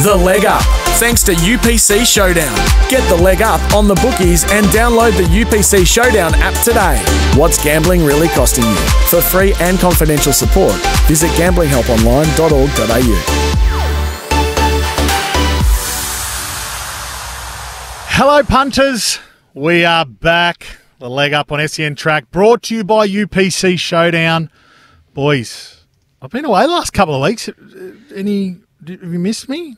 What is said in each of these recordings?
The Leg Up, thanks to UPC Showdown. Get the leg up on the bookies and download the UPC Showdown app today. What's gambling really costing you? For free and confidential support, visit gamblinghelponline.org.au. Hello, punters. We are back. The Leg Up on SEN Track, brought to you by UPC Showdown. Boys, I've been away the last couple of weeks. Have you missed me?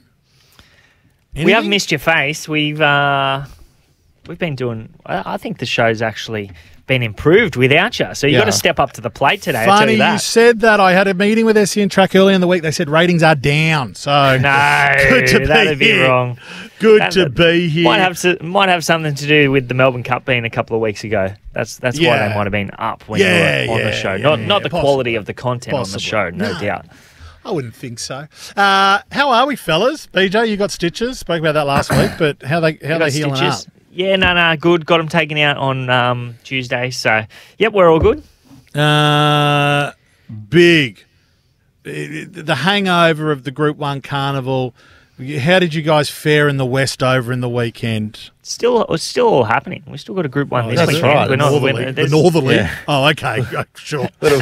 Anything? We haven't missed your face. We've been doing. I think the show's actually been improved without you. So you've got to step up to the plate today. Funny I'll tell you that. You said that. I had a meeting with SEN Track earlier in the week. They said ratings are down. So no, good to that'd be wrong. Good to be here. Might have something to do with the Melbourne Cup being a couple of weeks ago. That's why they might have been up when you were on the show. Not the quality of the content on the show, no doubt. I wouldn't think so. How are we, fellas? BJ, you got stitches. Spoke about that last week, but how they healing up? Yeah, no, good. Got them taken out on Tuesday. So, yep, we're all good. Big. The hangover of the Group 1 Carnival. How did you guys fare in the West over in the weekend? It's still all happening. We've still got a Group 1 this weekend. Right. The Northerly. Yeah. Oh, okay. Sure. Little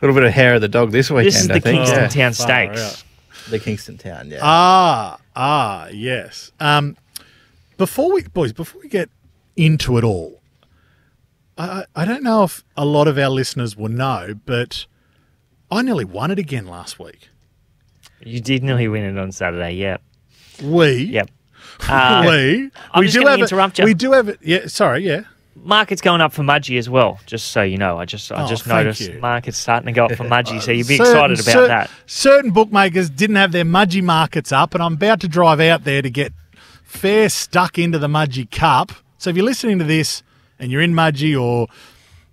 bit of hair of the dog this weekend. This is the Kingston Town Stakes. The Kingston Town, yeah. Yes. Before we get into it all, I don't know if a lot of our listeners will know, but I nearly won it again last week. You did nearly win it on Saturday, yeah. Yep. I'm just going to interrupt you. We do have it. Yeah, sorry, yeah. Market's going up for Mudgee as well, just so you know. I just noticed market's starting to go up for Mudgee, so you'd be excited about that. Certain bookmakers didn't have their Mudgee markets up, and I'm about to drive out there to get fair stuck into the Mudgee Cup. So if you're listening to this and you're in Mudgee or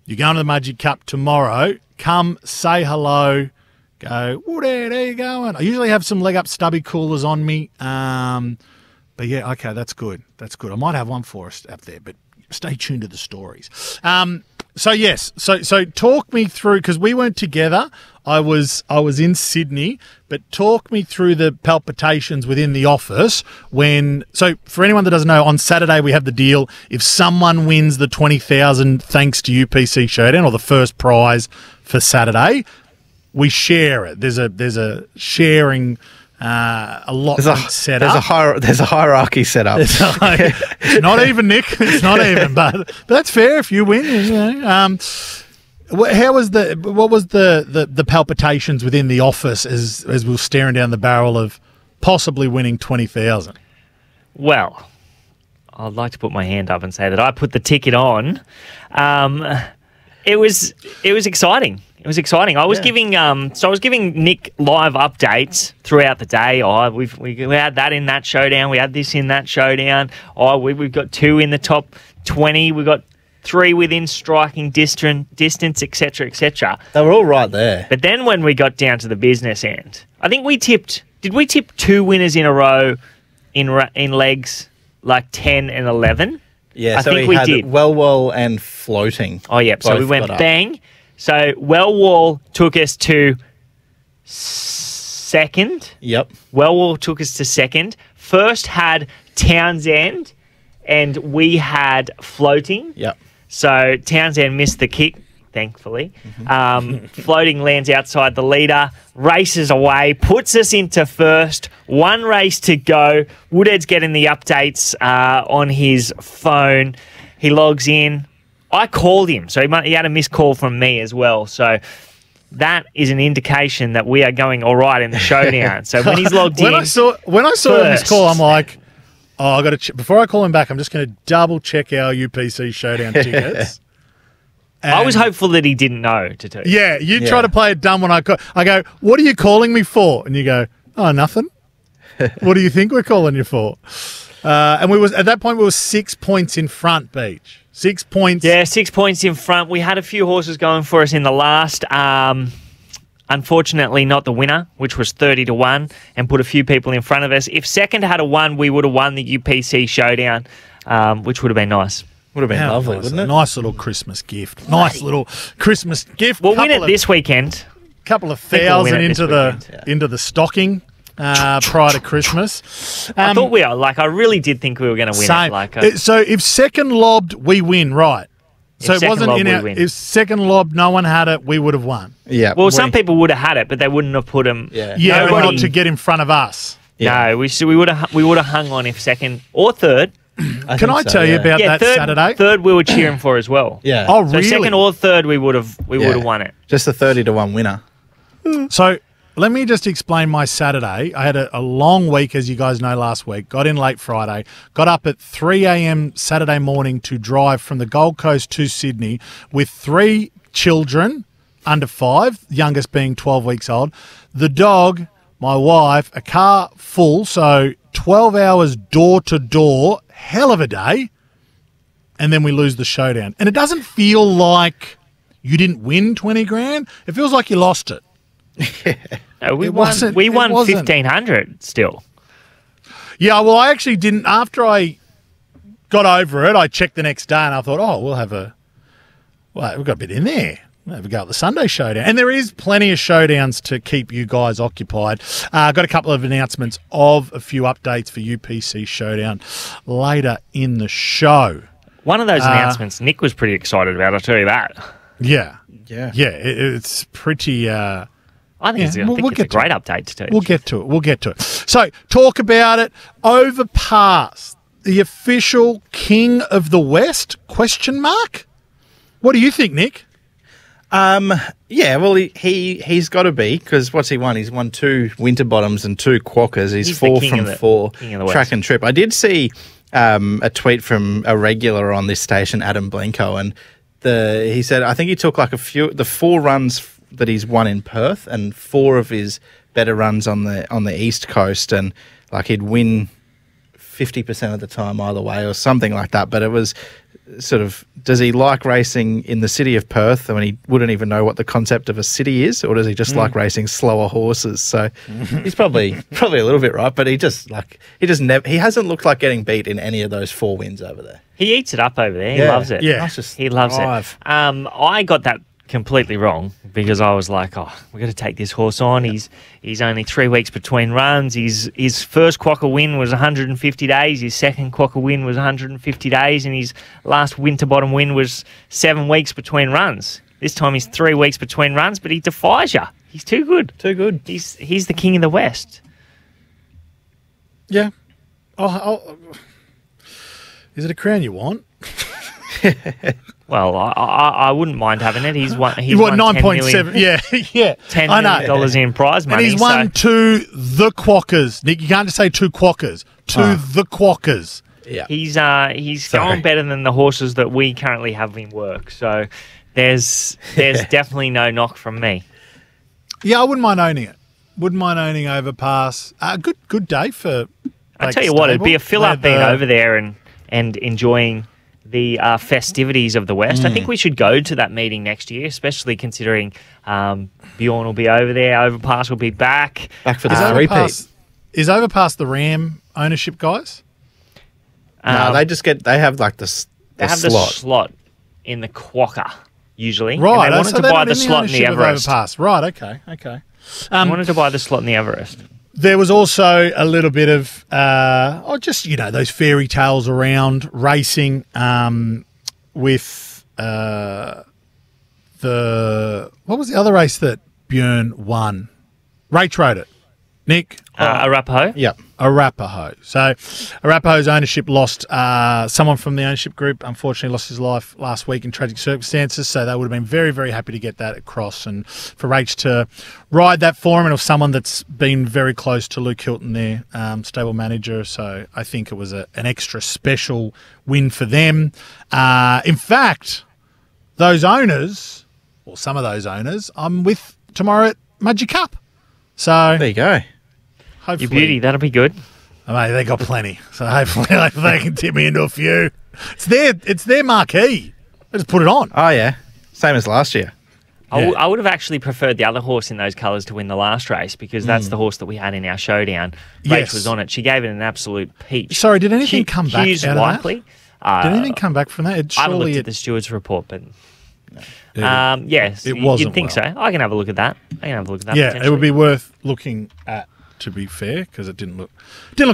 you're going to the Mudgee Cup tomorrow, come say hello. Go, there you going. I usually have some leg up stubby coolers on me. But yeah, okay, that's good. That's good. I might have one for us up there, but stay tuned to the stories. So yes, so talk me through, because we weren't together. I was in Sydney, but talk me through the palpitations within the office when. So for anyone that doesn't know, on Saturday we have the deal. If someone wins the 20,000 thanks to UPC Showdown, or the first prize for Saturday, we share it. There's a sharing allotment set up. There's a hierarchy set up. It's not even, Nick. It's not even, but that's fair if you win. You know. What was the palpitations within the office as we were staring down the barrel of possibly winning 20,000? Well, I'd like to put my hand up and say that I put the ticket on. It was exciting. It was exciting. I was giving Nick live updates throughout the day. We had that in that showdown. We had this in that showdown. We've got 2 in the top 20. We got 3 within striking distance, etc., etc. They were all right there. But then when we got down to the business end, I think we tipped. Did we tip 2 winners in a row in legs like 10 and 11? Yeah, I think we did. Well and floating. Oh, yeah. So we went bang. So Wellwall took us to second. Yep. Wellwall took us to second. First had Townsend, and we had floating. Yep. So Townsend missed the kick, thankfully. Floating lands outside the leader, races away, puts us into first. 1 race to go. Woodhead's getting the updates on his phone. He logs in. I called him, so he had a missed call from me as well. So that is an indication that we are going all right in the showdown. So when he's logged when I saw the missed call, I'm like, I got to before I call him back. I'm just going to double check our UPC Showdown tickets. I was hopeful that he didn't know to tell you. Yeah, you try to play it dumb when I go, what are you calling me for? And you go, oh, nothing. What do you think we're calling you for? And at that point we were 6 points in front, Beach. 6 points. Yeah, 6 points in front. We had a few horses going for us in the last. Unfortunately, not the winner, which was 30-1, and put a few people in front of us. If second had a 1, we would have won the UPC Showdown, which would have been nice. Would have been lovely, wouldn't it? Nice little Christmas gift. Nice little Christmas gift. We'll win it this weekend. Couple of thousand into the stocking. prior to Christmas. I thought I really did think we were going to win same. it. So if second lobbed, we win, right? So If it wasn't second in lob, our. we win. If second lob, no one had it, we would have won. Yeah. Well, some people would have had it, but they wouldn't have put them. Yeah. Yeah, but Nobody- not to get in front of us. Yeah. No, we would have hung on if second or third. Can I tell you about that third, Saturday? Third we were cheering for as well. Yeah. Oh, So really? second or third we would have won it. Just a 30-1 winner. So let me just explain my Saturday. I had a long week, as you guys know, last week. Got in late Friday. Got up at 3 a.m. Saturday morning to drive from the Gold Coast to Sydney with 3 children under 5, youngest being 12 weeks old. The dog, my wife, a car full, so 12 hours door to door, hell of a day. And then we lose the showdown. And it doesn't feel like you didn't win 20 grand. It feels like you lost it. No, we It won. wasn't- We it won wasn't. 1,500 still. Yeah, well, I actually didn't. After I got over it, I checked the next day and I thought, oh, we've got a bit in there. We'll have a go at the Sunday showdown. And there is plenty of showdowns to keep you guys occupied. Got a couple of announcements of a few updates for UPC Showdown later in the show. One of those announcements Nick was pretty excited about, I'll tell you that. Yeah. Yeah. Yeah, it's pretty... I think Yeah, it's, we'll it's get a to great update to do. We'll get to it. So, talk about it. Overpass, the official King of the West? ? What do you think, Nick? Yeah, well, he's got to be, because what's he won? He's won 2 winter bottoms and 2 quackers. He's He's the 4 king from of the- 4 king of the West. track and trip. I did see a tweet from a regular on this station, Adam Blenko, and he said I think he took like the 4 runs that he's won in Perth and 4 of his better runs on the East Coast, and like he'd win 50% of the time either way or something like that. But it was sort of, does he like racing in the city of Perth when he wouldn't even know what the concept of a city is, or does he just like racing slower horses? So he's probably a little bit right, but he hasn't looked like getting beat in any of those 4 wins over there. He eats it up over there. He Yeah. loves it. Yeah. He loves drive. it. I got that completely wrong because I was like, oh, we've got to take this horse on. He's only 3 weeks between runs. His first quokka win was 150 days. His second quokka win was 150 days. And his last winter bottom win was 7 weeks between runs. This time he's 3 weeks between runs, but he defies you. He's too good. Too good. He's the king of the West. Yeah. Is it a crown you want? Well, I wouldn't mind having it. He's won. He's You want won 9.7? Yeah, yeah. $10 I know. million in prize money. And he's won 2 the quackers. Nick, you can't just say 2 quackers. 2 the quackers. Yeah. He's Sorry. going better than the horses that we currently have in work. So there's definitely no knock from me. Yeah, I wouldn't mind owning it. Wouldn't mind owning Overpass. Good day for. I tell you what, it'd be a fill up being over there and enjoying the festivities of the West. I think we should go to that meeting next year, especially considering Bjorn will be over there, Overpass will be back. Back for the Overpass, three-peat. is Overpass the Ram ownership, guys? No, they have like the They have slot. the slot in the quokka usually. Right. And they wanted so to they're buy not the in slot in the ownership of Everest. Overpass. Right. Okay. They wanted to buy the slot in the Everest. There was also a little bit of, just, those fairy tales around racing with what was the other race that Björn won? Rach rode it. Nick? Arapaho? Yeah. Arapaho. So Arapaho's ownership lost someone from the ownership group, unfortunately lost his life last week in tragic circumstances, so they would have been very, very happy to get that across and for Rach to ride that for him, and of someone that's been very close to Luke Hilton, their stable manager, so I think it was an extra special win for them. In fact, those owners, or some of those owners, I'm with tomorrow at Mudgee Cup. So There you go. Your hopefully, beauty, that'll be good. mate, they got plenty. So hopefully they can tip me into a few. It's their marquee. They just put it on. Oh, yeah. Same as last year. I would have actually preferred the other horse in those colours to win the last race because that's the horse that we had in our showdown. Yes. Rach was on it. She gave it an absolute peach. Sorry, did anything come back Hughes out of that? Likely. Did anything come back from that? I haven't Surely looked at the steward's report, but yes, it you'd wasn't think well. so. I can have a look at that. yeah, it would be worth looking at. to be fair, because it didn't look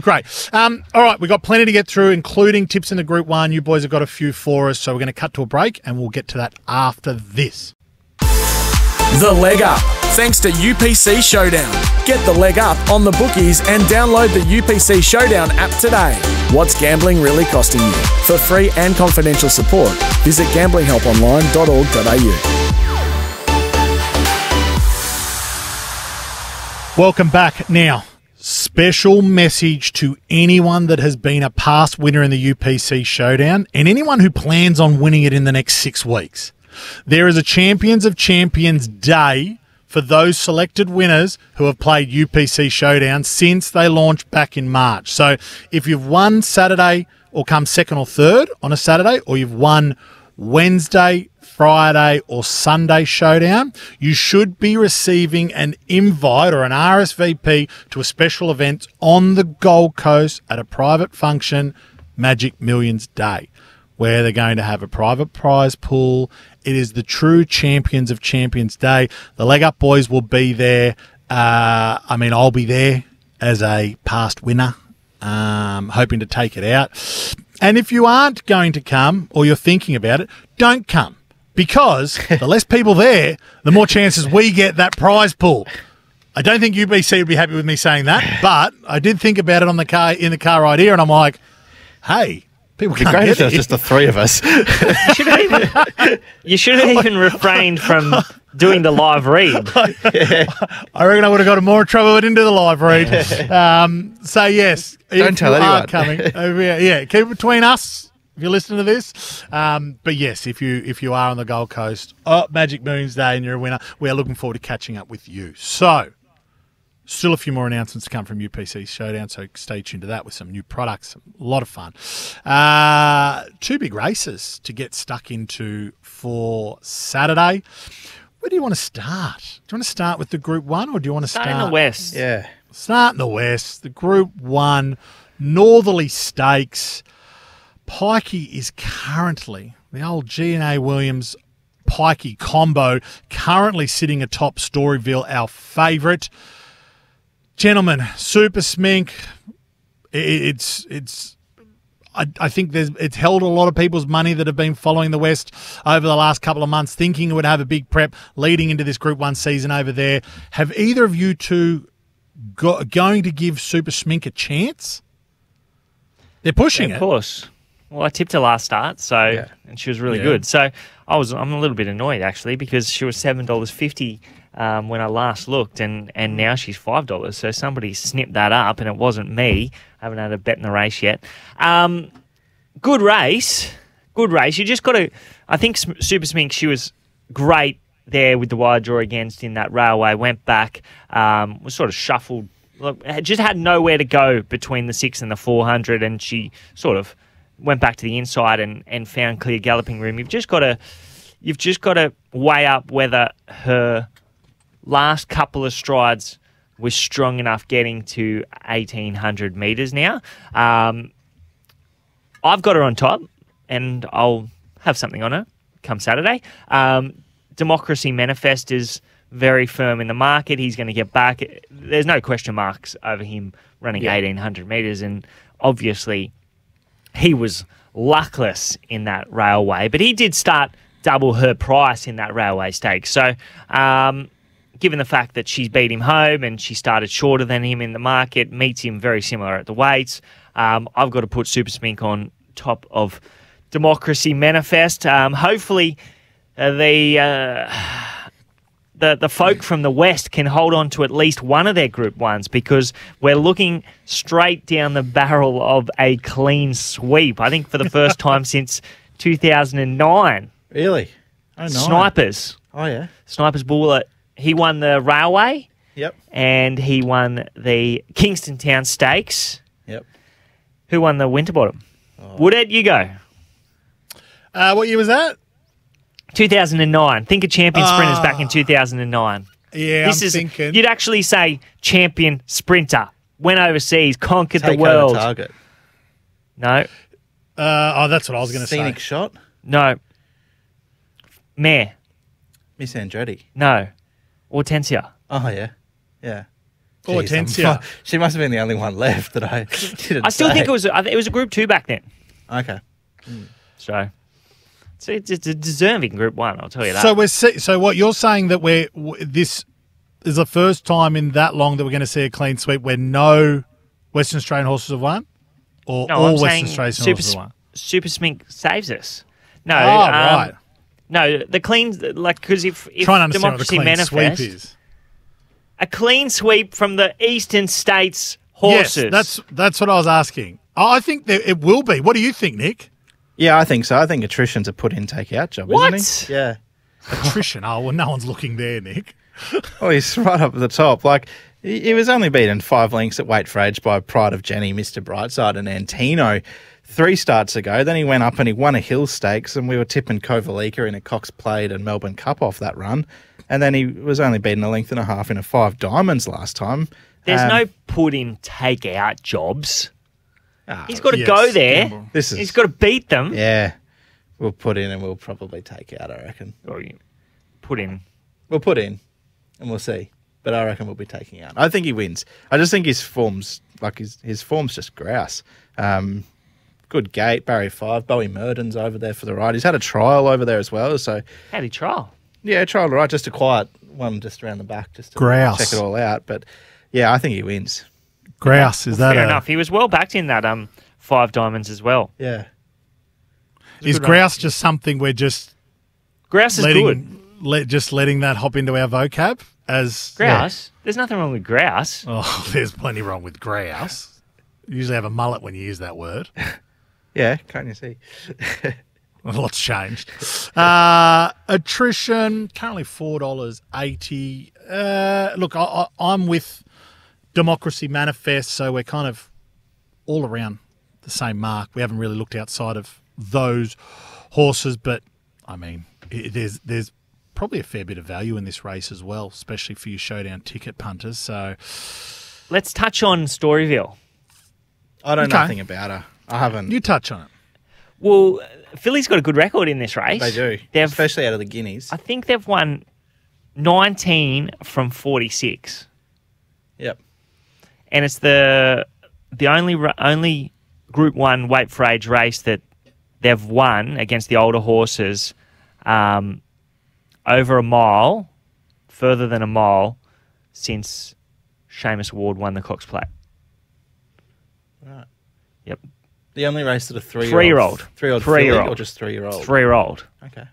great. All right, we've got plenty to get through, including tips in the Group 1. You boys have got a few for us, so we're going to cut to a break, and we'll get to that after this. The Leg Up, thanks to UPC Showdown. Get the leg up on the bookies and download the UPC Showdown app today. What's gambling really costing you? For free and confidential support, visit gamblinghelponline.org.au. Welcome back. Now, special message to anyone that has been a past winner in the UPC Showdown and anyone who plans on winning it in the next 6 weeks. There is a Champions of Champions Day for those selected winners who have played UPC Showdown since they launched back in March. So if you've won Saturday or come second or third on a Saturday, or you've won Wednesday, Friday or Sunday Showdown, you should be receiving an invite or an RSVP to a special event on the Gold Coast at a private function, Magic Millions Day, where they're going to have a private prize pool. It is the true Champions of Champions Day. The Leg Up boys will be there. I'll be there as a past winner, hoping to take it out. And if you aren't going to come, or you're thinking about it, don't come. Because the less people there, the more chances we get that prize pool. I don't think UBC would be happy with me saying that, but I did think about it in the car ride here, and I'm like, hey, people can't get it. Just the three of us. You should have even refrained from doing the live read. Yeah. I reckon I would have got in more trouble if I didn't do the live read. So, yes. Don't tell anyone. Coming, keep it between us if you're listening to this. But, yes, if you are on the Gold Coast, Magic Millions Day and you're a winner, we are looking forward to catching up with you. So, still a few more announcements to come from UPC Showdown, so stay tuned to that with some new products. A lot of fun. 2 big races to get stuck into for Saturday. Where do you want to start? Do you want to start with the Group 1 or do you want to start in the West? Yeah. Start in the West. The Group 1 Northerly Stakes. Pikey is currently, the old G&A Williams Pikey combo, currently sitting atop Storyville, our favourite. Gentlemen, Super Smink, I think it's held a lot of people's money that have been following the West over the last couple of months, thinking it would have a big prep leading into this Group 1 season over there. Have either of you two going to give Super Smink a chance? They're pushing it. Of course. Well, I tipped her last start, and she was really good. So I'm a little bit annoyed actually because she was $7.50 when I last looked, and now she's $5. So somebody snipped that up, and it wasn't me. I haven't had a bet in the race yet. Good race. You just got to. I think Super Smink, she was great there with the wide draw against in that railway. Went back, was sort of shuffled. Look, just had nowhere to go between the 6 and the 400, and she sort of went back to the inside and found clear galloping room. You've just got to weigh up whether her last couple of strides was strong enough getting to 1,800 metres now. I've got her on top, and I'll have something on her come Saturday. Democracy Manifest is very firm in the market. He's going to get back. There's no question marks over him running 1,800 metres, and obviously he was luckless in that railway, but he did start double her price in that railway stake. So, given the fact that she's beat him home and she started shorter than him in the market, meets him very similar at the weights, I've got to put Super Smink on top of Democracy Manifest. Hopefully, the folk from the West can hold on to at least one of their Group 1s, because we're looking straight down the barrel of a clean sweep. I think for the first time since 2009. Really? Oh, no. Snipers. Oh, yeah. Snipers Buller. He won the Railway. Yep. And he won the Kingston Town Stakes. Yep. Who won the Winterbottom? Oh. Woodhead, you go. What year was that? 2009. Think of champion sprinters back in 2009. Yeah, I'm thinking. You'd actually say champion sprinter. Went overseas, conquered Take the world. Target. No. That's what I was going to say. Scenic Shot? No. Mare. Miss Andretti? No. Hortensia. Oh, yeah. Yeah. Hortensia. She must have been the only one left that I didn't I still say. think it was a Group 2 back then. Okay. So it's a deserving Group 1, I'll tell you that. So what you're saying that this is the first time in that long that we're going to see a clean sweep where no Western Australian horses have won? Or no, all I'm Western saying Australian horses have won? Super Smink saves us. No, right. No, the clean, like, because if Trying to understand what the democracy clean manifest, sweep is. a clean sweep from the eastern states horses. Yes, that's what I was asking. I think that it will be. What do you think, Nick? Yeah, I think so. I think attrition's a put in, take out job, What? isn't he? Yeah. Attrition. Oh, well, no one's looking there, Nick. Oh, he's right up at the top. Like, he was only beaten 5 lengths at weight for age by Pride of Jenny, Mr. Brightside and Antino 3 starts ago. Then he went up and he won a Hill Stakes, and we were tipping Kovalika in a Cox Plate and Melbourne Cup off that run. And then he was only beaten a length and a half in a 5 Diamonds last time. There's no put in, take out jobs. He's got to yes, go there. gamble. He's got to beat them. Yeah. We'll put in and we'll probably take out, I reckon. Or you put in. We'll put in and we'll see. But I reckon we'll be taking out. I think he wins. I just think his form's just grouse. Good gate, Barry 5. Bowie Murden's over there for the ride. He's had a trial over there as well. So How'd he trial? yeah, trial right, just a quiet one just around the back, just to Grouse. check it all out. But yeah, I think he wins. Grouse, is that Fair enough. He was well backed in that 5 Diamonds as well. Yeah. Is grouse just something we're just Grouse is good. letting that hop into our vocab as Grouse? There's nothing wrong with grouse. Oh, there's plenty wrong with grouse. You usually have a mullet when you use that word. Yeah, can't you see? A lot's changed. Attrition, currently $4.80. Look, I'm with Democracy Manifest, so we're kind of all around the same mark. We haven't really looked outside of those horses, but, I mean, there's probably a fair bit of value in this race as well, especially for your showdown ticket punters. So Let's touch on Storyville. I don't know Okay. nothing about her. I haven't. you touch on it. Well, Philly's got a good record in this race. They do, They've, especially out of the Guineas. I think they've won 19 from 46. Yep. And it's the only Group 1 weight for age race that they've won against the older horses over a mile, further than a mile, since Seamus Ward won the Cox Plate. Right. Yep. The only race that a 3-year-old. Three-year-old. 3-year-old. Three-year-old. filly or just 3-year-old? 3-year-old. Okay.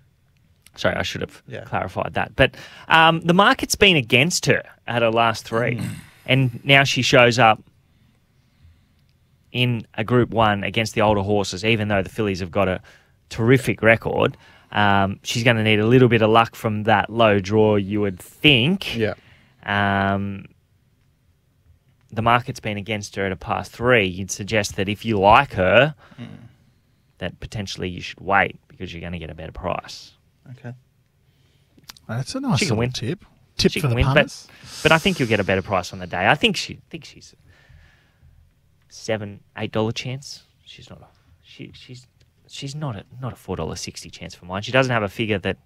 Sorry, I should have Yeah. clarified that. But the market's been against her at her last 3. And now she shows up in a Group 1 against the older horses, even though the fillies have got a terrific record. She's going to need a little bit of luck from that low draw, you would think. Yeah. The market's been against her at a past 3. You'd suggest that if you like her, that potentially you should wait because you're going to get a better price. Okay. That's a nice She can little win. tip. She Tip for can the win, punters. but I think you'll get a better price on the day. I think she's $7-8 chance. She's not a $4.60 chance for mine. She doesn't have a figure that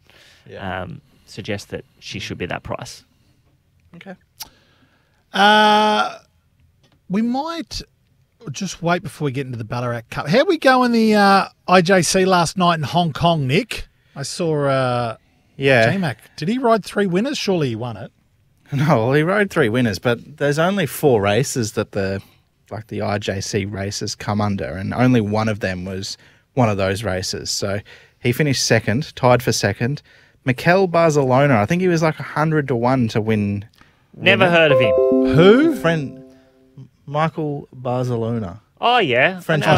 suggests that she should be that price. Okay. We might just wait before we get into the Ballarat Cup. How we go in the IJC last night in Hong Kong, Nick? I saw Yeah. J-Mac. Did he ride 3 winners? Surely he won it. No, well, he rode 3 winners, but there's only 4 races that the IJC races come under, and only one of them was one of those races. So he finished second, tied for second. Mikel Barcelona, I think he was like 100 to 1 to win. Never heard of him. Who? Friend Michael Barcelona. Oh, yeah. French I know.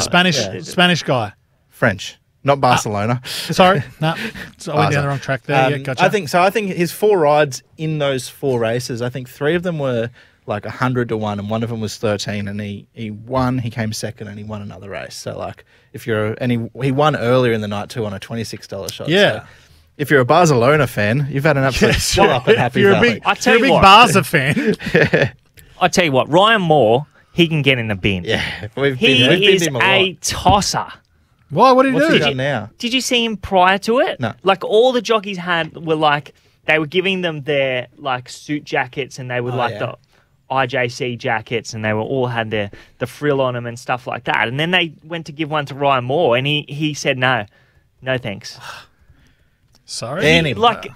Spanish guy. French, not Barcelona. Sorry, no. So I went down the wrong track there. Yeah, gotcha. I think his 4 rides in those 4 races, I think 3 of them were like 100 to 1 and one of them was 13, and he won, he came second, and he won another race. So like he won earlier in the night too on a $26 shot. Yeah. So if you're a Barcelona fan, you've had an absolute fill up at Happy You're a Valley. big, I tell you're a you big what. Barca fan. I tell you what, Ryan Moore, he can get in the bin. Yeah, we've He been is him a a lot. tosser. Why? What did he What's he do? done now? Did you see him prior to it? No. Like all the jockeys were like, they were giving them their like suit jackets and they would Oh, like yeah. the IJC jackets, and they were all had the frill on them and stuff like that. And then they went to give one to Ryan Moore, and he said no thanks. Sorry, Ban him. Like,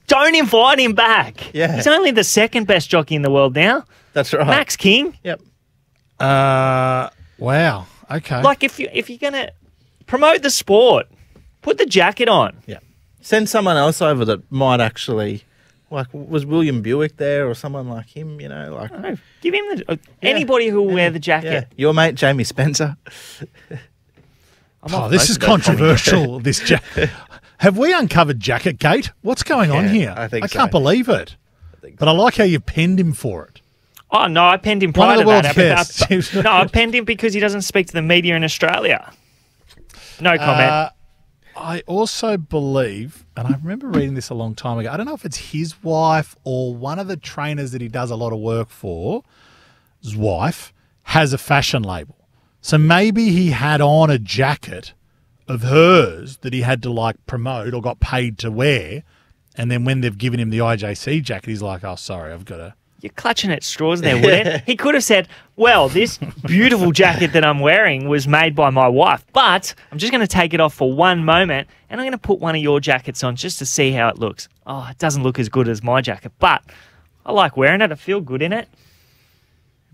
don't invite him back. Yeah. He's only the second best jockey in the world now. That's right. Max King. Yep. Wow. Okay. Like, if you're gonna promote the sport, put the jacket on. Yeah. Send someone else over that might actually, like, was William Buick there or someone like him, you know? Like, No, give him anybody who will wear the jacket. yeah. Your mate, Jamie Spencer. I'm off this most is of those comments. controversial. This have we uncovered Jacket Gate? What's going on Yeah, here? I think can't so. believe it. But I like how you penned him for it. Oh, no, I penned him One prior of to the that. world's best. No, I penned him because he doesn't speak to the media in Australia. No comment. I also believe, and I remember reading this a long time ago, I don't know if it's his wife or one of the trainers that he does a lot of work for, his wife, has a fashion label. So maybe he had on a jacket of hers that he had to like promote or got paid to wear. And then when they've given him the IJC jacket, he's like, oh, sorry, I've got to. You're clutching at straws there, Woodhead. He could have said, well, this beautiful jacket that I'm wearing was made by my wife, but I'm just going to take it off for one moment and I'm going to put one of your jackets on just to see how it looks. Oh, it doesn't look as good as my jacket, but I like wearing it. I feel good in it.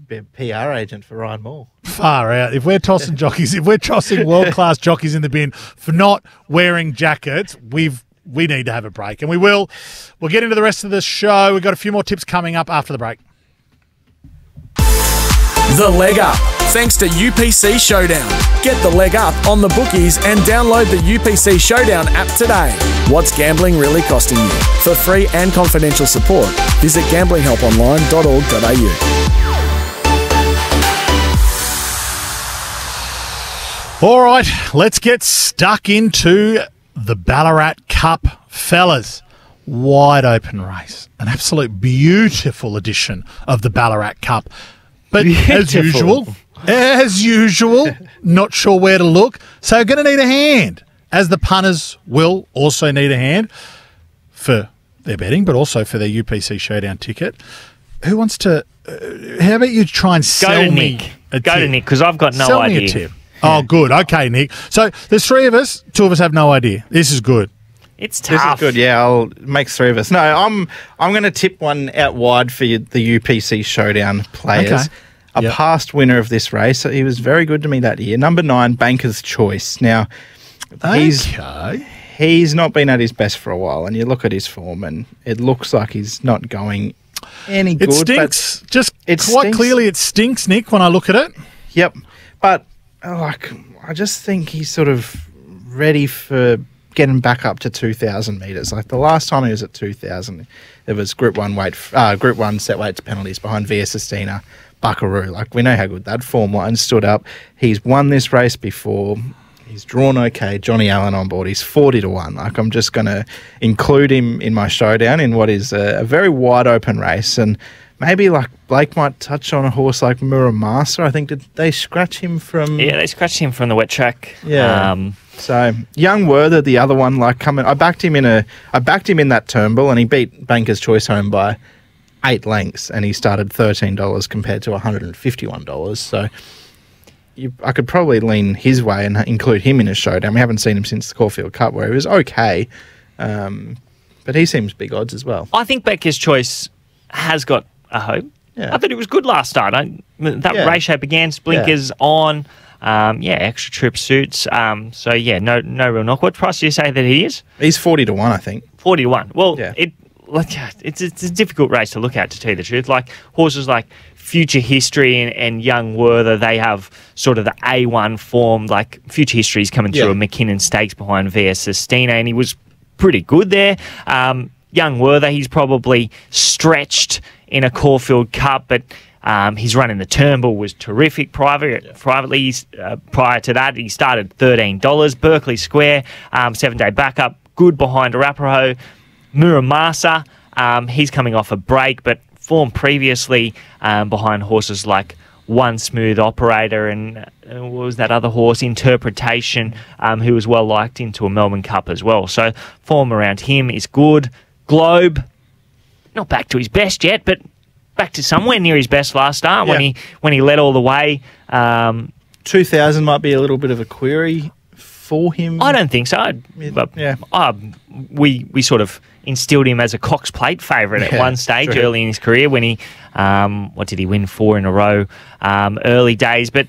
Be a PR agent for Ryan Moore. Far out. If we're tossing jockeys, if we're tossing world-class jockeys in the bin for not wearing jackets, we need to have a break, and we will. We'll get into the rest of the show. We've got a few more tips coming up after the break. The Leg Up, thanks to UPC Showdown. Get the leg up on the bookies and download the UPC Showdown app today. What's gambling really costing you? For free and confidential support, visit gamblinghelponline.org.au. All right, let's get stuck into the Ballarat Cup, fellas. Wide open race. An absolute beautiful edition of the Ballarat Cup. But as usual, not sure where to look. So going to need a hand, as the punters will also need a hand for their betting, but also for their UPC Showdown ticket. Who wants to... how about you try and sell me a tip? Go to Nick, because I've got no Sell idea. me a tip. Oh, good. Okay, Nick. So there's three of us. Two of us have no idea. This is good. It's This tough. is good. Yeah, I'll make three of us. No, I'm going to tip one out wide for you, the UPC Showdown players. Okay. A Yep. past winner of this race. He was very good to me that year. Number 9, Banker's Choice. Now, Okay. he's not been at his best for a while, and you look at his form, and it looks like he's not going any good. It stinks. Just it quite stinks. clearly it stinks, Nick, when I look at it. Yep. But, like, I just think he's sort of ready for getting back up to 2,000 metres. Like, the last time he was at 2,000, it was Group 1 set weights penalties behind Via Sistina, Buckaroo. Like, we know how good that form line stood up. He's won this race before. He's drawn okay. Johnny Allen on board. He's 40-1. Like, I'm just going to include him in my showdown in what is a very wide open race. And maybe, like, Blake might touch on a horse like Muramasa. I think, did they scratch him from... Yeah, they scratched him from the wet track. Yeah. So Young Werther, the other one, like coming, I backed him in that Turnbull, and he beat Banker's Choice home by 8 lengths, and he started $13 compared to $151. So I could probably lean his way and include him in a showdown. We haven't seen him since the Caulfield Cup, where he was okay, but he seems big odds as well. I think Becker's Choice has got a hope. Yeah. I thought it was good last start. That Yeah. race shape again, blinkers on, extra trip suits. So yeah, no real knock. What price do you say that he is? He's 40-1, I think. 40-1. Well, Yeah. it's a difficult race to look at, to tell you the truth. Like horses like Future History and Young Werther, they have sort of the A1 form. Like Future History's coming through a McKinnon Stakes behind Via Sistina, and he was pretty good there. Young Werther, he's probably stretched in a Caulfield Cup, but his run in the Turnbull was terrific. Privately, prior to that, he started $13. Berkeley Square, 7-day backup, good behind Arapaho. Muramasa, he's coming off a break, but form previously behind horses like One Smooth Operator and what was that other horse, Interpretation, who was well liked into a Melbourne Cup as well. So form around him is good. Globe, not back to his best yet, but back to somewhere near his best last start when he led all the way. 2000 might be a little bit of a query for him. I don't think so. We sort of instilled him as a Cox Plate favourite at one stage early in his career when he, what did he win 4 in a row early days. But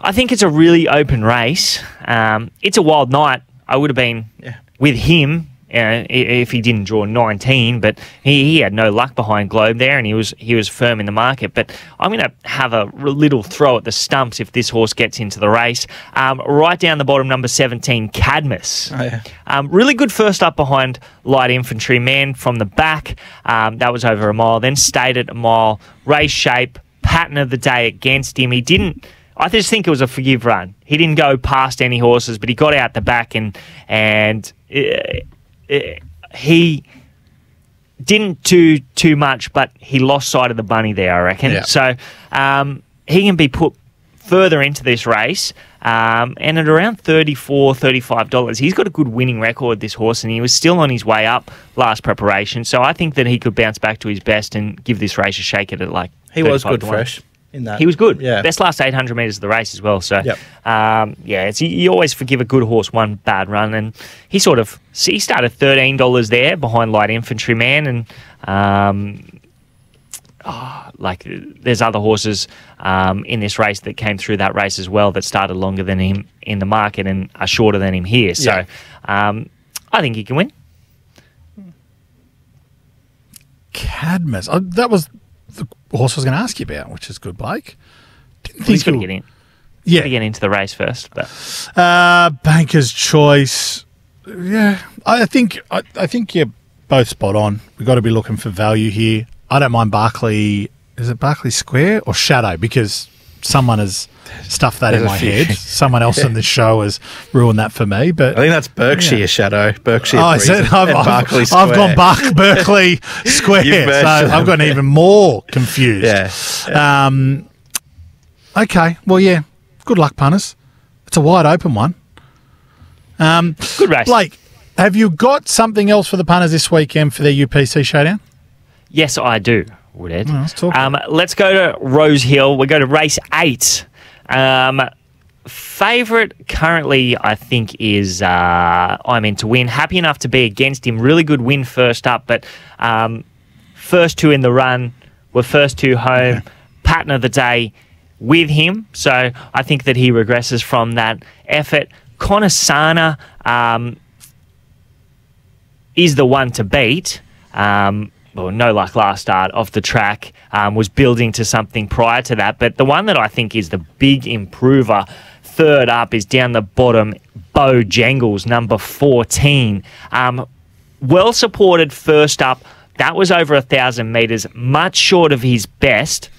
I think it's a really open race. It's a wild night. I would have been with him if he didn't draw 19, but he had no luck behind Globe there, and he was firm in the market. But I'm going to have a little throw at the stumps if this horse gets into the race. Right down the bottom, number 17, Cadmus. Really good first up behind Light Infantry Man from the back. That was over a mile, then stayed at a mile. Race shape, pattern of the day against him. He didn't... I just think it was a forgive run. He didn't go past any horses, but he got out the back and he didn't do too much, but he lost sight of the bunny there, I reckon. Yeah. So he can be put further into this race, and at around $34, $35, he's got a good winning record, this horse, and he was still on his way up last preparation. So I think that he could bounce back to his best and give this race a shake at it like he was good fresh. In that. He was good. Yeah. Best last 800 metres of the race as well. So, you always forgive a good horse one bad run. And he started $13 there behind Light Infantry Man. And, there's other horses in this race that came through that race as well that started longer than him in the market and are shorter than him here. So, I think he can win. Cadmus. That was the horse I was going to ask you about, which is good, Blake. He's got to get in. Yeah. Got to get into the race first. But. Banker's Choice. Yeah, I think you're both spot on. We've got to be looking for value here. I don't mind Barclay. Is it Barclay Square or Shadow? Because someone has stuffed that in my head. Someone else in the show has ruined that for me. But I think that's Berkshire Shadow. Berkshire. Oh, is it? Barclay Square. I've gone Berkeley Square, so I've gotten even more confused. Yeah. Okay. Well, yeah. Good luck, punters. It's a wide open one. Good race. Blake, have you got something else for the punters this weekend for their UPC Showdown? Yes, I do, Woodhead. Oh, let's talk. Let's go to Rose Hill. We go to race 8. Favourite currently, I think, is I'm In to Win. Happy enough to be against him. Really good win first up, but first 2 in the run were first 2 home. Okay. Pattern of the day with him. So I think that he regresses from that effort. Conasana is the one to beat. No luck last start off the track, was building to something prior to that. But the one that I think is the big improver, third up, is down the bottom, Bojangles, number 14. Well supported first up. That was over 1,000 metres, much short of his best.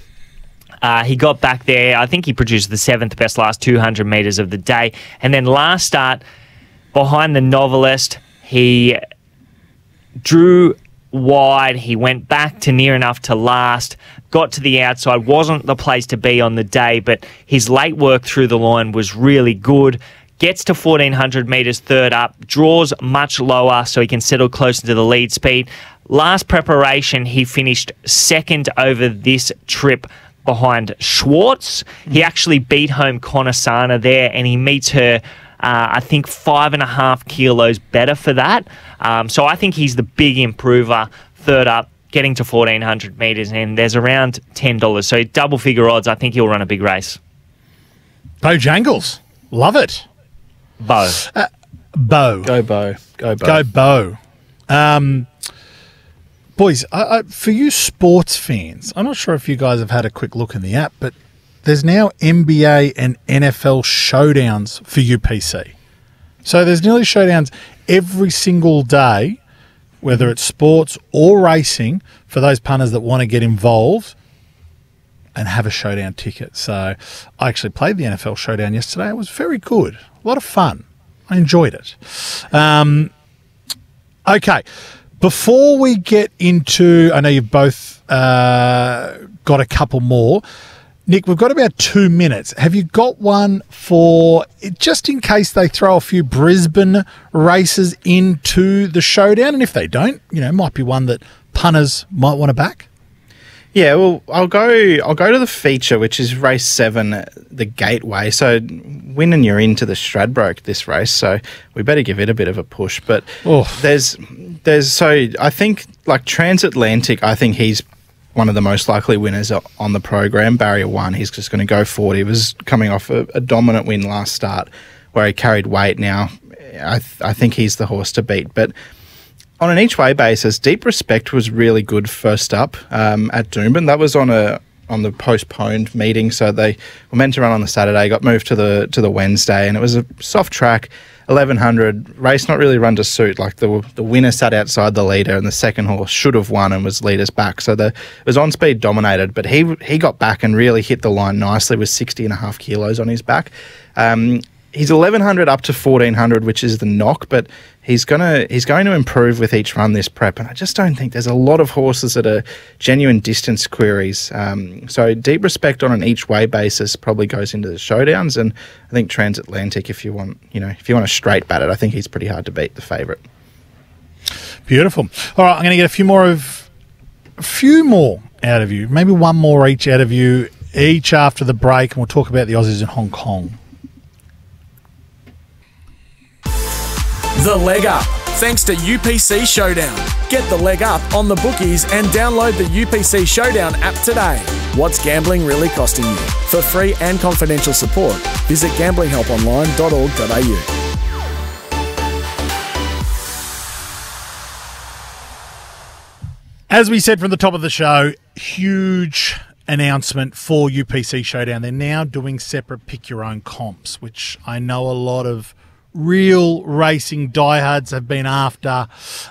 He got back there. I think he produced the 7th best last 200 metres of the day. And then last start, behind the Novelist, he drew wide. He went back to near enough to last, got to the outside. Wasn't the place to be on the day, but his late work through the line was really good. Gets to 1,400 metres third up, draws much lower so he can settle closer to the lead speed. Last preparation, he finished second over this trip behind Schwartz. He actually beat home Conasana there, and he meets her, I think, 5.5 kilos better for that. So I think he's the big improver, third up, getting to 1,400 metres, and there's around $10. So double figure odds, I think he'll run a big race. Bojangles. Love it. Bo. Bo. Go Bo. Go Bo. Go Bo. Boys, for you sports fans, I'm not sure if you guys have had a quick look in the app, but there's now NBA and NFL showdowns for UPC. So there's nearly showdowns every single day, whether it's sports or racing, for those punters that want to get involved and have a showdown ticket. So I actually played the NFL showdown yesterday. It was very good. A lot of fun. I enjoyed it. Okay. Before we get into, I know you've both got a couple more. Nick, we've got about 2 minutes. Have you got one for, just in case they throw a few Brisbane races into the showdown? And if they don't, it might be one that punters might want to back. Yeah, well, I'll go to the feature, which is race 7, the Gateway. So, win and you're into the Stradbroke this race. So, we better give it a bit of a push. But there's so I think like Transatlantic. I think he's one of the most likely winners on the program. Barrier 1, he's just going to go forward. He was coming off a dominant win last start, where he carried weight. Now, I think he's the horse to beat, but. On an each-way basis, Deep Respect was really good first up at Doomben. That was on the postponed meeting, so they were meant to run on the Saturday, got moved to the Wednesday, and it was a soft track, 1100 race, not really run to suit. Like the winner sat outside the leader, and the second horse should have won and was leader's back. So it was on speed dominated, but he got back and really hit the line nicely with 60.5 kilos on his back. He's 1100 up to 1400, which is the knock, but he's going to improve with each run this prep, and I just don't think there's a lot of horses that are genuine distance queries. So Deep Respect on an each way basis probably goes into the showdowns, and I think Transatlantic, if you want a straight bat it, I think he's pretty hard to beat, the favourite. Beautiful. All right, I'm going to get a few more out of you, maybe one more each out of you, each after the break, and we'll talk about the Aussies in Hong Kong. The Leg Up, thanks to UPC Showdown. Get the leg up on the bookies and download the UPC Showdown app today. What's gambling really costing you? For free and confidential support, visit gamblinghelponline.org.au. As we said from the top of the show, huge announcement for UPC Showdown. They're now doing separate pick-your-own comps, which I know a lot of real racing diehards have been after.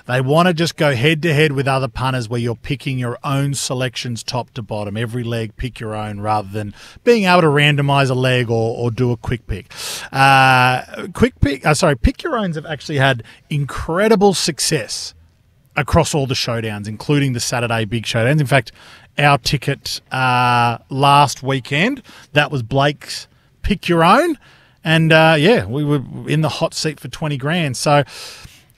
They want to just go head-to-head with other punters where you're picking your own selections top to bottom. Every leg, pick your own, rather than being able to randomise a leg or do a quick pick. Pick your owns have actually had incredible success across all the showdowns, including the Saturday big showdowns. In fact, our ticket last weekend, that was Blake's Pick Your Own. And, we were in the hot seat for 20 grand. So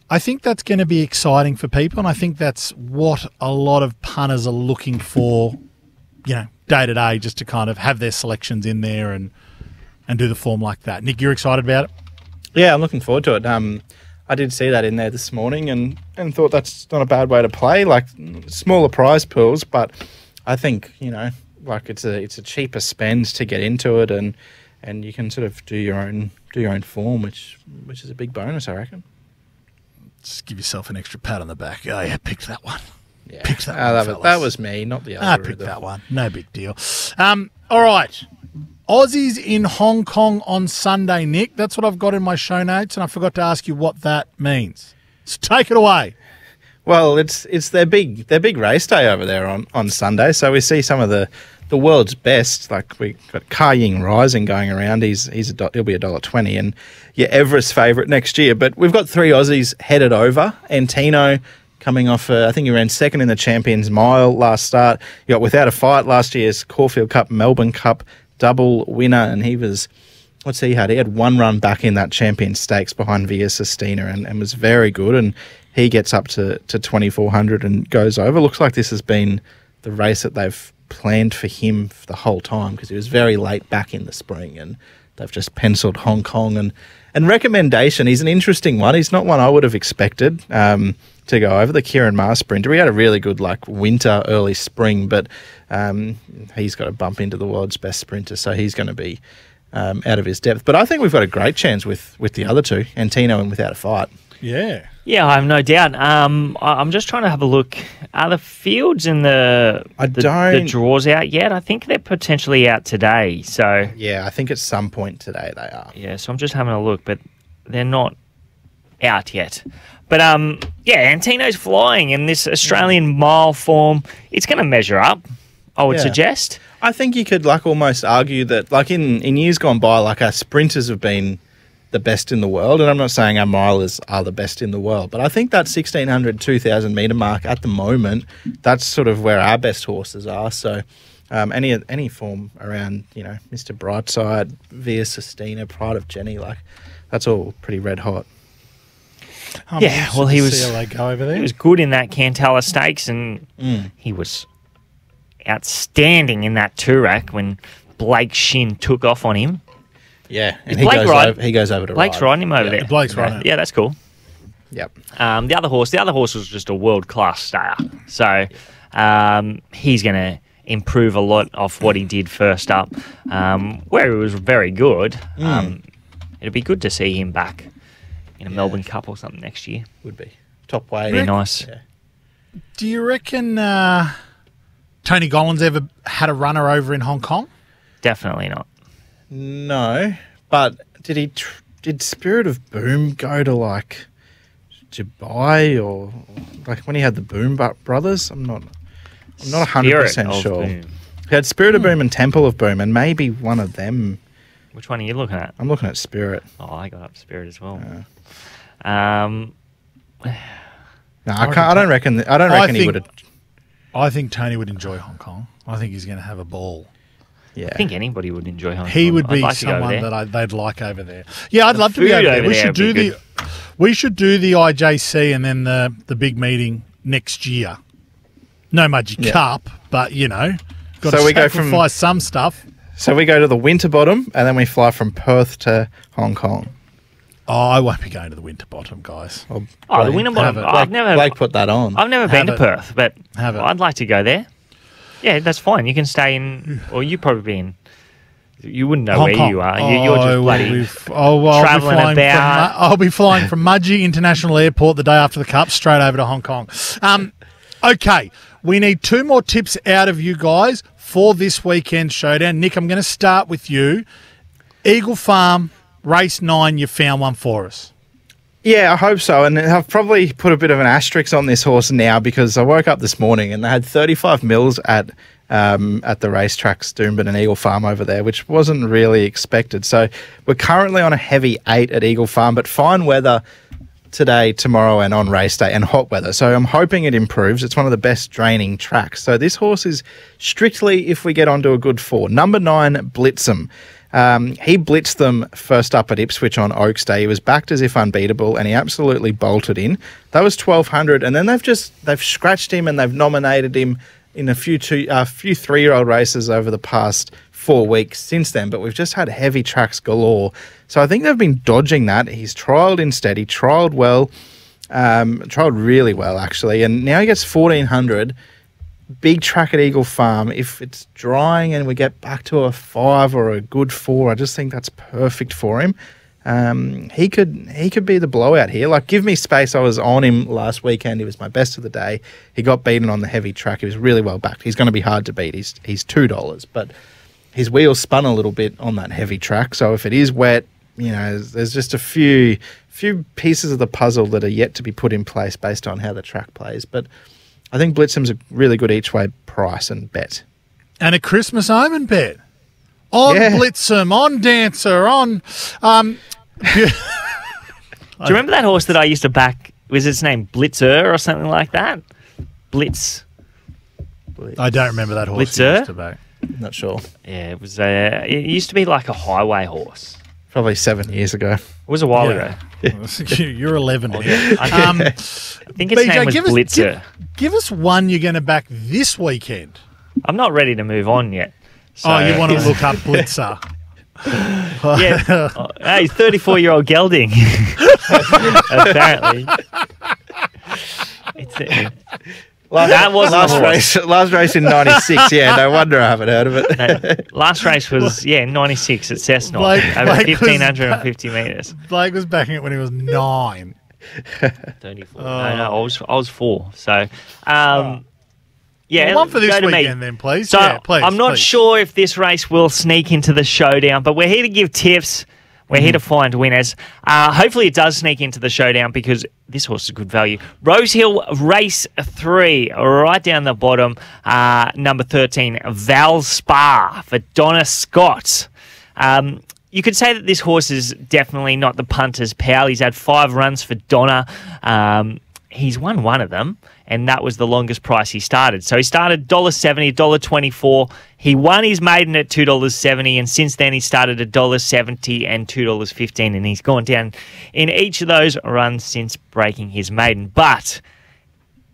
I think that's going to be exciting for people, and I think that's what a lot of punters are looking for, day to day, just to kind of have their selections in there and do the form like that. Nick, you're excited about it? Yeah, I'm looking forward to it. I did see that in there this morning and thought that's not a bad way to play. Like, smaller prize pools, but I think, it's a cheaper spend to get into it, and you can sort of do your own form, which is a big bonus, I reckon. Just give yourself an extra pat on the back. Oh yeah, picked that one. Yeah, picked that one. That was me, not the other. I picked that one. No big deal. All right, Aussies in Hong Kong on Sunday, Nick. That's what I've got in my show notes, and I forgot to ask you what that means. So take it away. Well, it's their big race day over there on Sunday. So we see some of the world's best. Like, we got Ka Ying Rising going around. He'll be $1.20, and your Everest favourite next year. But we've got 3 Aussies headed over. Antino coming off, I think he ran second in the Champions Mile last start. You got Without a Fight, last year's Caulfield Cup, Melbourne Cup double winner, and he was. What's he had? He had one run back in that Champions Stakes behind Via Sistina and was very good, and he gets up to 2,400 and goes over. Looks like this has been the race that they've planned for him for the whole time, because he was very late back in the spring, and they've just penciled Hong Kong. And recommendation, he's an interesting one. He's not one I would have expected to go over. The Kieran Maher sprinter. He had a really good winter, early spring, but he's got to bump into the world's best sprinter, so he's going to be out of his depth. But I think we've got a great chance with the other two, Antino and Without a Fight. Yeah. Yeah, I have no doubt. I'm just trying to have a look. Are the fields and the draws out yet? I think they're potentially out today. So yeah, I think at some point today they are. Yeah, so I'm just having a look, but they're not out yet. But Antino's flying in this Australian mile form. It's going to measure up, I would suggest. I think you could almost argue that in years gone by, our sprinters have been the best in the world, and I'm not saying our milers are the best in the world, but I think that 1,600, 2,000 metre mark at the moment, that's sort of where our best horses are. So any form around, Mr. Brightside, Via Sistina, Pride of Jenny, that's all pretty red hot. He was. Go over there. He was good in that Cantala Stakes, and he was outstanding in that Toorak when Blake Shin took off on him. Yeah, and He goes over to Blake's ride. riding him over there. Blake's riding it. Yeah, that's cool. Yep. The other horse was just a world-class stayer. So he's going to improve a lot off what he did first up, where he was very good. It'd be good to see him back in a Melbourne Cup or something next year. Would be. Top weight. Be nice. Yeah. Do you reckon Tony Gollan's ever had a runner over in Hong Kong? Definitely not. No, but did Spirit of Boom go to like Dubai or like when he had the Boom Brothers? I'm not 100% sure. Boom. He had Spirit of Boom and Temple of Boom, and maybe one of them. Which one are you looking at? I'm looking at Spirit. Oh, I got up Spirit as well. No, I don't reckon he would have. I think Tony would enjoy Hong Kong. I think he's going to have a ball. Yeah. I think anybody would enjoy Hong Kong. He would be I'd like to go over someone there. that they'd like over there. Yeah, I'd love to be food over there. over We there should would be do we should do the IJC and then the big meeting next year. No Mudgee Cup, but got to sacrifice some stuff. So we go to the Winterbottom and then we fly from Perth to Hong Kong. Oh, I won't be going to the Winterbottom, guys. The Winterbottom. Blake put that on. I've never been to Perth, but Have it. I'd like to go there. Yeah, that's fine. You can stay in, or you probably be in. You wouldn't know Hong where Kong. you are. You're just bloody travelling about. I'll be flying from Mudgee International Airport the day after the Cup, straight over to Hong Kong. Okay, we need 2 more tips out of you guys for this weekend showdown. Nick, I'm going to start with you. Eagle Farm, race 9, you found one for us. Yeah, I hope so. And I've probably put a bit of an asterisk on this horse now because I woke up this morning and they had 35 mils at the racetracks, Doomben and Eagle Farm over there, which wasn't really expected. So we're currently on a heavy 8 at Eagle Farm, but fine weather today, tomorrow, and on race day, and hot weather. So I'm hoping it improves. It's one of the best draining tracks. So this horse is strictly if we get onto a good 4. Number 9, Blitz'em. He blitzed them first up at Ipswich on Oaks Day. He was backed as if unbeatable, and he absolutely bolted in. That was 1,200, and then they've scratched him and they've nominated him in a few 3-year-old races over the past 4 weeks since then. But we've just had heavy tracks galore, so I think they've been dodging that. He's trialled instead. He trialled well, trialled really well actually, and now he gets 1,400. Big track at Eagle Farm. If it's drying and we get back to a 5 or a good 4, I just think that's perfect for him. He could be the blowout here. Like, give me space. I was on him last weekend. He was my best of the day. He got beaten on the heavy track. He was really well backed. He's going to be hard to beat. He's $2, but his wheels spun a little bit on that heavy track. So if it is wet, there's just a few pieces of the puzzle that are yet to be put in place based on how the track plays. But I think Blitz'em's a really good each-way price and bet. And a Christmas Omen bet. On Blitz'em, on Dancer, on... Do you remember that horse that I used to back? Was its name Blitzer or something like that? Blitz. I don't remember that horse. Blitzer? Not sure. Yeah, it was. It used to be like a highway horse. Probably 7 years ago. It was a while ago. You're 11 now. I think its name was Blitzer. Give us one you're going to back this weekend. I'm not ready to move on yet. So. You want to look up Blitzer. Yeah. Hey, 34-year-old gelding. Apparently. That wasn't last race in 96. Yeah, no wonder I haven't heard of it. No, last race was 96 at Cessnock over 1,550 metres. Blake was backing it when he was 9. 34. No, I was 4. So, one for this weekend then, please. So I'm not sure if this race will sneak into the showdown, but we're here to give tips. We're here to find winners. Hopefully it does sneak into the showdown because this horse is good value. Rosehill Race 3, right down the bottom, number 13, Val Spa for Donna Scott. You could say that this horse is definitely not the punter's pal. He's had 5 runs for Donna. He's won one of them, and that was the longest price he started. So he started $1.70, $1.24. He won his maiden at $2.70, and since then he started at $1.70 and $2.15, and he's gone down in each of those runs since breaking his maiden. But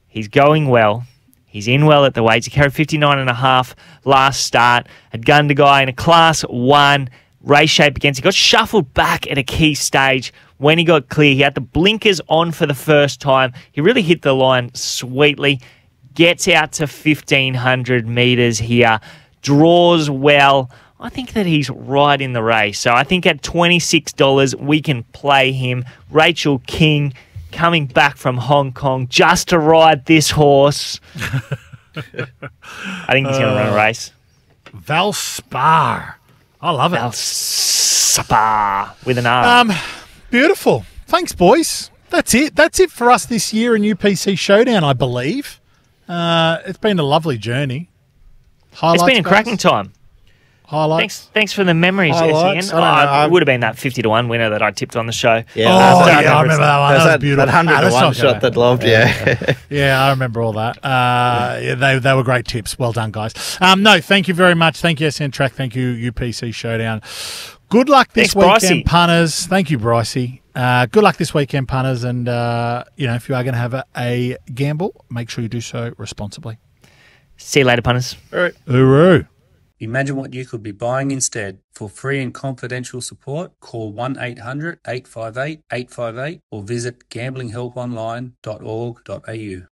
he's going well. He's in well at the weights. He carried 59.5 last start. Had gunned a guy in a Class 1 race shape against. He got shuffled back at a key stage. When he got clear, he had the blinkers on for the first time. He really hit the line sweetly. Gets out to 1,500 metres here. Draws well. I think that he's right in the race. So I think at $26, we can play him. Rachel King coming back from Hong Kong just to ride this horse. I think he's going to run a race. Valspar. I love it. Valspar with an R. Beautiful. Thanks, boys. That's it. That's it for us this year in UPC Showdown, I believe. It's been a lovely journey. Highlights, it's been a guys? cracking time. Highlights. Thanks for the memories, Highlights. SEN. It would have been that 50-1 winner that I tipped on the show. Yeah, I remember that one. That was beautiful. That 100-1 shot that loved, yeah. Yeah, I remember all that. They were great tips. Well done, guys. No, thank you very much. Thank you, SN Track. Thank you, UPC Showdown. Good luck this weekend, Brycey. punters. Thank you, Brycey. Good luck this weekend, punters. And, if you are going to have a gamble, make sure you do so responsibly. See you later, punters. All right. Hooroo. Imagine what you could be buying instead. For free and confidential support, call 1-800-858-858 or visit gamblinghelponline.org.au.